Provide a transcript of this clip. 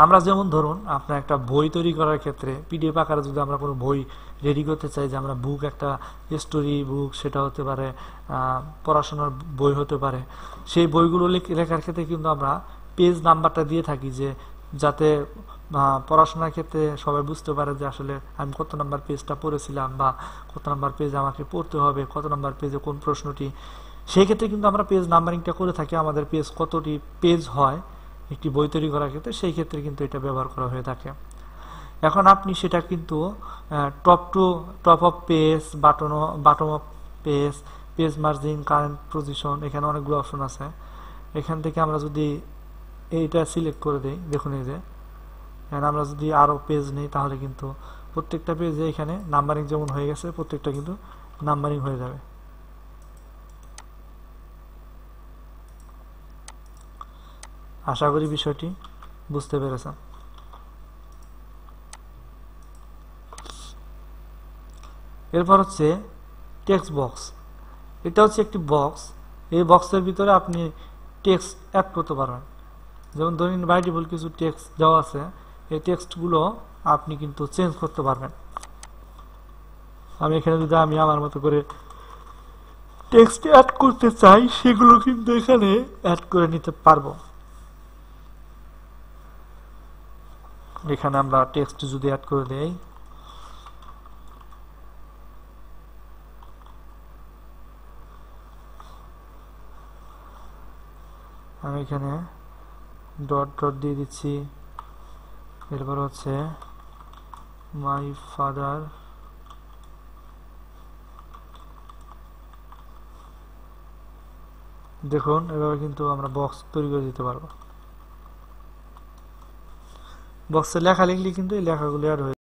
আমরা যেমন ধরুন আপনার একটা বই তৈরি করার ক্ষেত্রে পিডিএফ আকারে যদি আমরা কোনো বই রেডি করতে চাই, যে আমরা বুক একটা স্টোরি বুক, সেটা হতে পারে পড়াশোনার বই হতে পারে, সেই বইগুলো লেখার ক্ষেত্রে কিন্তু আমরা পেজ নাম্বারটা দিয়ে থাকি, যে যাতে পড়াশোনার ক্ষেত্রে সবাই বুঝতে পারে যে আসলে আমি কত নাম্বার পেজটা পড়েছিলাম, বা কত নাম্বার পেজ আমাকে পড়তে হবে, কত নাম্বার পেজে কোন প্রশ্নটি। সেই ক্ষেত্রে কিন্তু আমরা পেজ নাম্বারিংটা করে থাকি, আমাদের পেজ কতটি পেজ হয় একটি বই তৈরি করার ক্ষেত্রে, সেই ক্ষেত্রে কিন্তু এটা ব্যবহার করা হয়ে থাকে। এখন আপনি সেটা কিন্তু top of page, বাটম of page, page margin, current position, এখানে অনেকগুলো অপশন আছে। এখান থেকে আমরা যদি এইটা সিলেক্ট করে দেই, দেখুন এই যে আমরা যদি আরো পেজ নেই, তাহলে কিন্তু প্রত্যেকটা পেজে এখানে নাম্বারিং যেমন হয়ে গেছে, প্রত্যেকটা কিন্তু নাম্বারিং হয়ে যাবে। আশা করি বিষয়টি বুঝতে পেরেছেন। এরপর হচ্ছে টেক্সট বক্স। এটা হচ্ছে একটি বক্স, এই বক্সের ভিতরে আপনি টেক্সট অ্যাড করতে পারবেন। যেমন ধরুন বাই ডিফল্ট কিছু টেক্সট দেওয়া আছে, এই টেক্সটগুলো আপনি কিন্তু চেঞ্জ করতে পারবেন। আমি এখানে যদি আমি আমার মতো করে টেক্সট অ্যাড করতে চাই, সেগুলো কিন্তু এখানে অ্যাড করে নিতে পারবো। এখানে আমরা টেক্সট যদি অ্যাড করে দেই, আমি এখানে ডট ডট দিয়ে দিচ্ছি। এরপর হচ্ছে মাই ফাদার, দেখুন এভাবে কিন্তু আমরা বক্স তৈরি করে দিতে পারবো। বক্সে লেখা লিখলে কিন্তু এই লেখাগুলো অ্যাড হয়ে